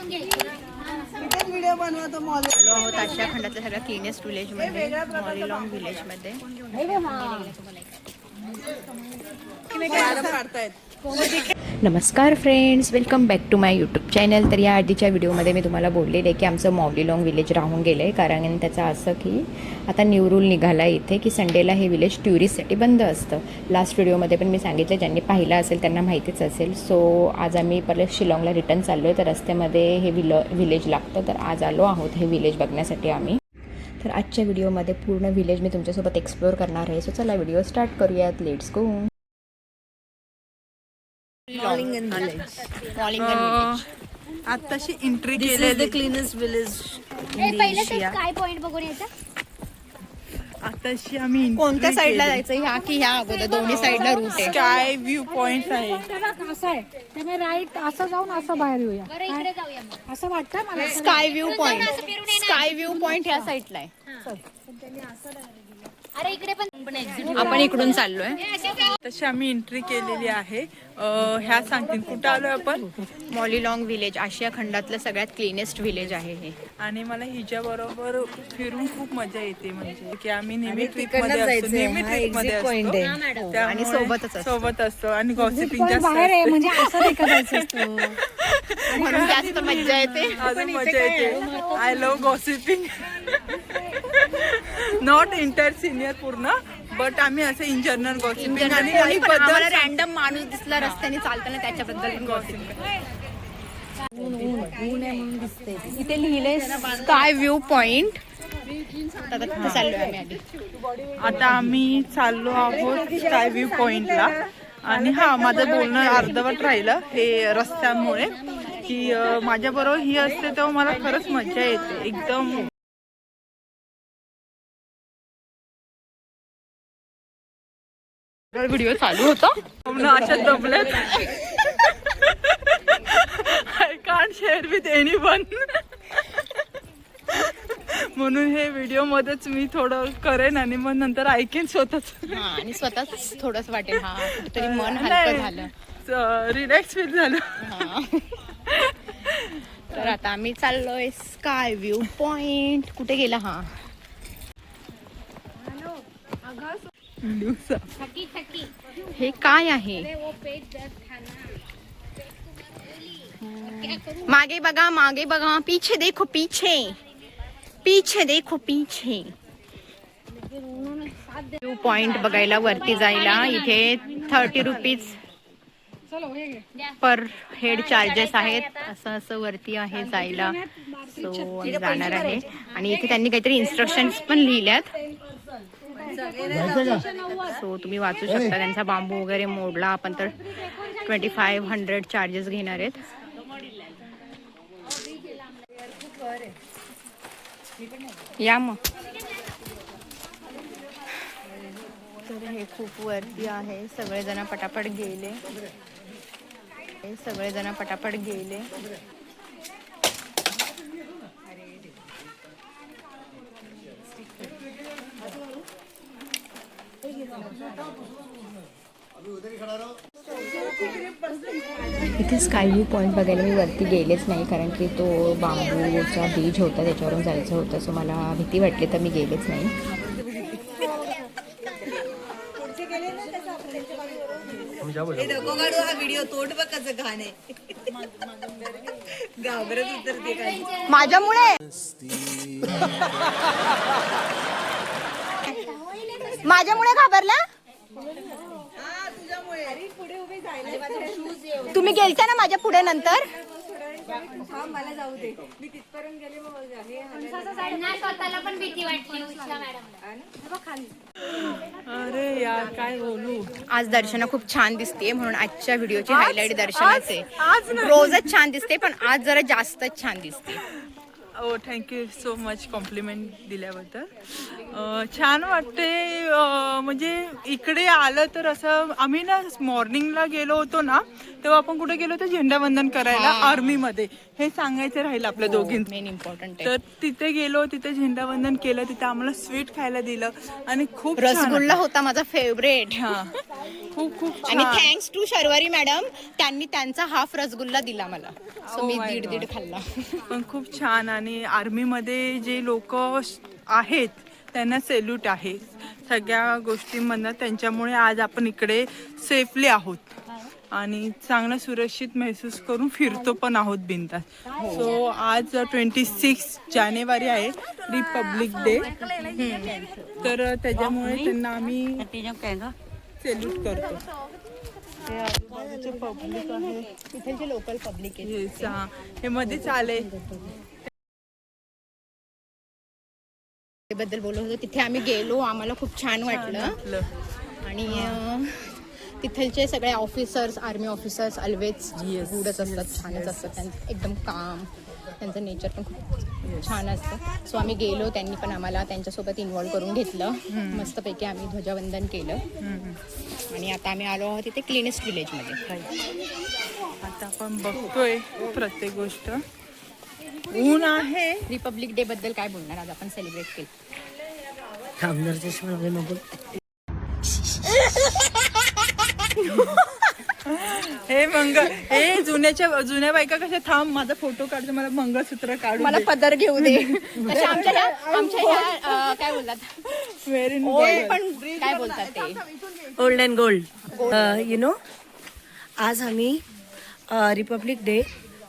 Video बनवतो mall आलो आहोत आशिया खंडातल्या सगळ्या क्लीनेस्ट विलेज मध्ये, मॉलिलॉंग विलेज मध्ये. नमस्कार friends, welcome back to my YouTube channel. तर या आधीच्या व्हिडिओमध्ये मी तुम्हाला बोललेले की आमचं मॉलिलॉंग विलेज राहून गेलं आहे, कारण त्याचं असं की आता न्यू रूल निघाला इथे की संडेला हे विलेज टुरिस्टसाठी बंद असतं. लास्ट व्हिडिओमध्ये पण मी सांगितलं, ज्यांनी पाहिलं असेल त्यांना माहितीच असेल. सो आज आम्ही परत शिलाँगला रिटर्न चाललो आहे, तर रस्त्यामध्ये हे विलेज लागतं, तर आज आलो आहोत हे विलेज बघण्यासाठी आम्ही. तर आजच्या व्हिडिओमध्ये पूर्ण विलेज मी तुमच्यासोबत एक्सप्लोअर करणार आहे. सो चला व्हिडिओ स्टार्ट करूयात. Let's go. आताशी एंट्री केलेली क्लीनेस्ट विलेज काय पॉइंट बघून यायचं. आताशी आम्ही कोणत्या साईडला जायचं, ह्या की ह्या अगोदर? दोन्ही साईडला रूट आहे. स्काय व्ह्यू पॉइंट आहे. असं आहे त्यामुळे राईट असं जाऊन असं बाहेर येऊया. बरं इकडे जाऊया मग. असं वाटतं मला. Sky view point, sky view point ह्या साईडला आहे. अरे इकडे पण आपण इकडून चाललोय. तशी आम्ही एंट्री केलेली आहे. ह्या सांगतील कुठं आलोय आपण. मॉलिलॉंग विलेज आशिया खंडातलं सगळ्यात क्लीनेस्ट विलेज आहे हे. आणि मला हिच्या बरोबर फिरून खूप मजा येते, म्हणजे की आम्ही नेहमी ट्रिप मध्ये असतो, नेहमी ट्रिप मध्ये असतो आणि सोबत असतो आणि गॉसिपिंग जास्त बाहेर आहे म्हणजे असं नाही करायचं असतं. म्हणून जास्त मजा येते. अजून मजा येते. I love gossiping. Not inter senior पूर्ण, बट आम्ही असं इन जनरल गॉसिपिंग आणि काही आम्हाला रॅन्डम माणूस दिसला रस्त्याने चालताना त्याच्याबद्दल पण गॉसिप. इथे लिहिलंय स्काय व्ह्यू पॉइंट. आता चाललोय आम्ही आधी. आता आम्ही चाललो आहोत स्काय व्ह्यू पॉइंटला. आणि हा माझं बोलणं अर्धवट राहिलं हे रस्त्यामुळे, की माझ्या बरोबर ही असते तेव्हा मला खरंच मजा येते एकदम. व्हिडिओ चालू होता अशा दबल्यात. I can't share with anyone. म्हणून हे व्हिडिओ मध्येच मी थोडं करेन आणि मग नंतर ऐकेन स्वतःच. आणि स्वतःच थोडंच वाटेल हा कुठेतरी मन हलकं झालं, रिलॅक्स फील झालं. तर आता आम्ही चाललोय स्काय व्ह्यू पॉइंट. कुठे गेला हा? हे काय आहे? मागे बघा, मागे बघा, पीछे देखो, पीछे पीछे देखो, पीछे. व्ह्यू पॉइंट बघायला वरती जायला इथे 30 रुपीज पर हेड चार्जेस आहेत. असं वरती आहे जायला. सो आम्ही जाणार आहे. आणि इथे त्यांनी काहीतरी इन्स्ट्रक्शन्स पण लिहिल्यात, सो तुम्ही वाचू शकता. त्यांचा बांबू वगैरे मोडला आपण तर 2500 चार्जेस घेणार आहेत. या मग. तर हे खूप वरती आहे. सगळेजण पटापट गेले. इथे स्काय व्ह्यू पॉइंट बघायला मी वरती गेलेच नाही, कारण की तो बांबूचा बीज होता, त्याच्यावरून जायचं होतं. सो मला भीती वाटली तर मी गेलेच नाही. माझ्यामुळे घाबरला तुम्ही गेलता ना माझ्या पुढे नंतर. मला जाऊ दे, मी तिथपर्यंत गेले. स्वतःला पण भीती वाटली उषा मॅडम. अरे यार काय बोलू. आज दर्शना खूप छान दिसते, म्हणून आजच्या व्हिडिओची हायलाइट दर्शनाच आहे. रोजच छान दिसते पण आज जरा जास्तच छान दिसते. ओ थँक्यू सो मच कॉम्प्लिमेंट दिल्याबद्दल. छान वाटते. म्हणजे इकडे आलं तर असं आम्ही ना मॉर्निंगला गेलो होतो ना, तेव्हा आपण कुठे गेलो होतो झेंडावंदन करायला आर्मीमध्ये. हे सांगायचं राहिलं आपल्या दोघींचं. मेन इम्पॉर्टंट तर तिथे गेलो, तिथे झेंडावंदन केलं, तिथे आम्हाला स्वीट खायला दिलं आणि खूप छान रसगुल्ला होता माझा फेवरेट. हा खूप खूप आणि छान. थँक्स टू शर्वरी मॅडम, त्यांनी त्यांचा हाफ रसगुल्ला दिला मला. सो मी Oh my दीड God. खाल्ला. पण खूप छान. आणि आर्मीमध्ये जे लोक आहेत त्यांना सेल्यूट आहे सगळ्या गोष्टींमधनं. त्यांच्यामुळे आज आपण इकडे सेफली आहोत आणि चांगलं सुरक्षित महसूस करून फिरतो पण आहोत बिनधास्त. सो आज 26 जानेवारी आहे, रिपब्लिक डे. तर त्याच्यामुळे त्यांना आम्ही सेल्यूट करतो. हे आजूबाजूचे पब्लिक आहे, तिथे लोकल पब्लिक आहे. Yes, हा. हे मध्येच आले. बद्दल बोलत होतो, तिथे आम्ही गेलो, आम्हाला खूप छान वाटलं. आणि तिथलचे सगळे ऑफिसर्स, आर्मी ऑफिसर्स ऑलवेज गुडच असतात, छानच असतात. त्यांचं एकदम काम, त्यांचं नेचर पण खूप छान असतं. सो आम्ही गेलो, त्यांनी पण आम्हाला त्यांच्यासोबत इन्व्हॉल्व करून घेतलं. मस्तपैकी आम्ही ध्वजवंदन केलं. आणि आता आम्ही आलो आहोत तिथे क्लीनेस्ट विलेजमध्ये. आता आपण बघतोय प्रत्येक गोष्ट. ऊन आहे. रिपब्लिक डे बद्दल काय बोलणार आज आपण सेलिब्रेट केलं? हे जुन्या बायका कशा, थांब माझा फोटो काढतो, मला मंगळसूत्र काढू मला दे. पदर घेऊ दे. तशा आमच्या काय बोलतात, Very ओल्ड पण काय बोलतात ते, old and gold. You know, आज आम्ही रिपब्लिक डे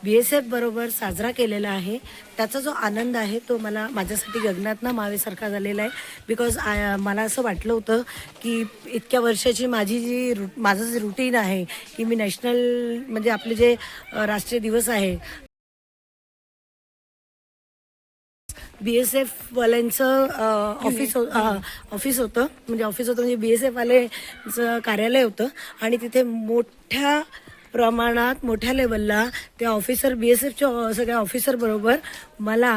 BSF बरोबर साजरा केलेला आहे. त्याचा जो आनंद आहे तो मला माझ्यासाठी गगनातनं मावेसारखा झालेला आहे. बिकॉज मला असं वाटलं होतं की इतक्या वर्षाची माझं जे रुटीन आहे की मी नॅशनल म्हणजे आपले जे राष्ट्रीय दिवस आहे BSF वाल्यांचं ऑफिस होतं म्हणजे BSF वालेचं कार्यालय होतं. आणि तिथे मोठ्या प्रमाणात मोठ्या लेवलला त्या ऑफिसर BSFच्या सगळ्या ऑफिसर बरोबर मला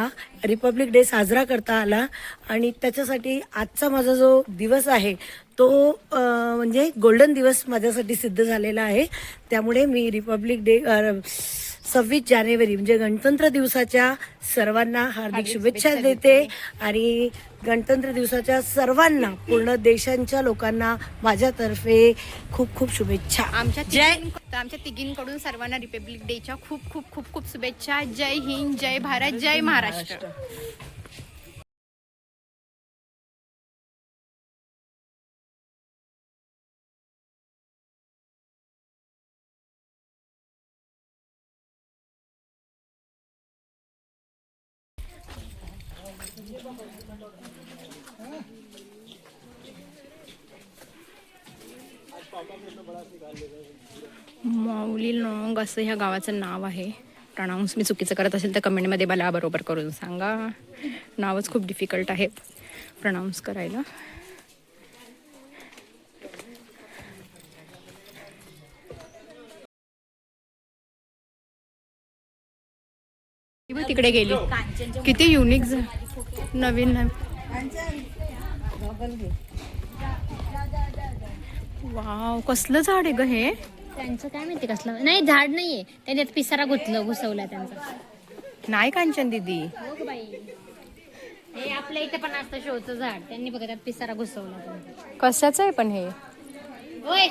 रिपब्लिक डे साजरा करता आला. आणि त्याच्यासाठी आजचा माझा जो दिवस आहे तो म्हणजे गोल्डन दिवस माझ्यासाठी सिद्ध झालेला आहे. त्यामुळे मी रिपब्लिक डे 26 जानेवारी म्हणजे गणतंत्र दिवसाच्या सर्वांना हार्दिक शुभेच्छा देते. आणि गणतंत्र दिवसाच्या सर्वांना, पूर्ण देशांच्या लोकांना माझ्यातर्फे खूप खूप शुभेच्छा. आमच्या तिघींकडून सर्वांना रिपब्लिक डेच्या खूप खूप खूप खूप शुभेच्छा. जय हिंद, जय भारत, जय महाराष्ट्र. माऊलीलोंग असं ह्या गावाचं नाव आहे. प्रनाऊन्स मी चुकीचं करत असेल तर कमेंटमध्ये मला बरोबर करून सांगा. नावच खूप डिफिकल्ट आहे प्रनाऊन्स करायला. तिकडे गेली, किती युनिक नवीन. वाव, कसलं झाड आहे ग हे? त्यांचं काय माहिती कसलं, नाही झाड नाहीये, त्याच्यात पिसारा घुसवला त्यांचा. नाही कांचन दीदी, हो बाई, हे आपल्या इथे पण असतं शोचं झाड, त्यांनी बघा त्यात पिसारा घुसवला त्यांचा. कशाचं आहे पण हे? होय,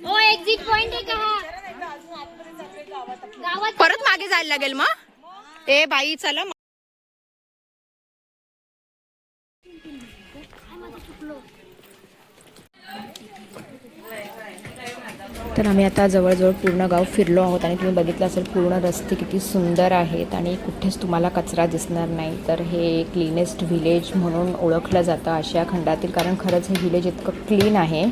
ओ एक्झिट पॉइंट आहे का हा? गावात परत मागे जायला लागेल मग. ए बाई चला. तर आम्ही आता जवळजवळ पूर्ण गाव फिरलो आहोत आणि तुम्ही बघितलं असेल पूर्ण रस्ते किती सुंदर आहेत आणि कुठेच तुम्हाला कचरा दिसणार नाही. तर हे क्लीनेस्ट व्हिलेज म्हणून ओळखलं जातं आशिया खंडातील, कारण खरंच हे व्हिलेज इतकं क्लीन आहे.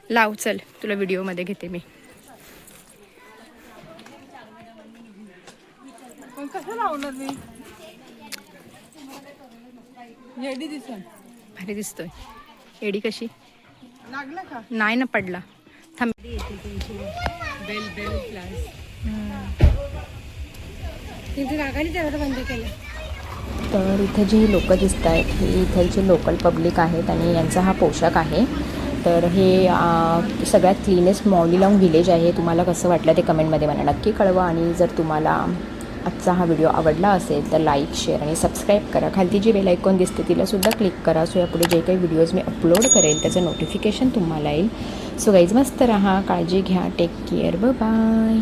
लाव चल, तुला व्हिडिओमध्ये घेते मी. लावणार मी. येडी दिसेल. भारी दिसतोय. एडी कशी लागला का? नाही ना पडला. थांब. तिथे काकाने तेवढं बंद केलं. तर इथे जी लोक दिसत आहेत ही इथलचे लोकल पब्लिक आहेत आणि यांचा हा पोशाख आहे. तर हे सगळ्यात क्लीनेस्ट मॉर्निलॉंग विलेज आहे. तुम्हाला कसं वाटलं ते कमेंटमध्ये मला नक्की कळवा. आणि जर तुम्हाला आजचा हा व्हिडिओ आवडला असेल तर लाईक, शेअर आणि सबस्क्राईब करा. खालती जी बेल आयकॉन दिसते तिलासुद्धा क्लिक करा. सो यापुढे जे काही व्हिडिओज मी अपलोड करेल त्याचं नोटिफिकेशन तुम्हाला येईल. सो गाईज मस्त राहा, काळजी घ्या, टेक केअर, बाय.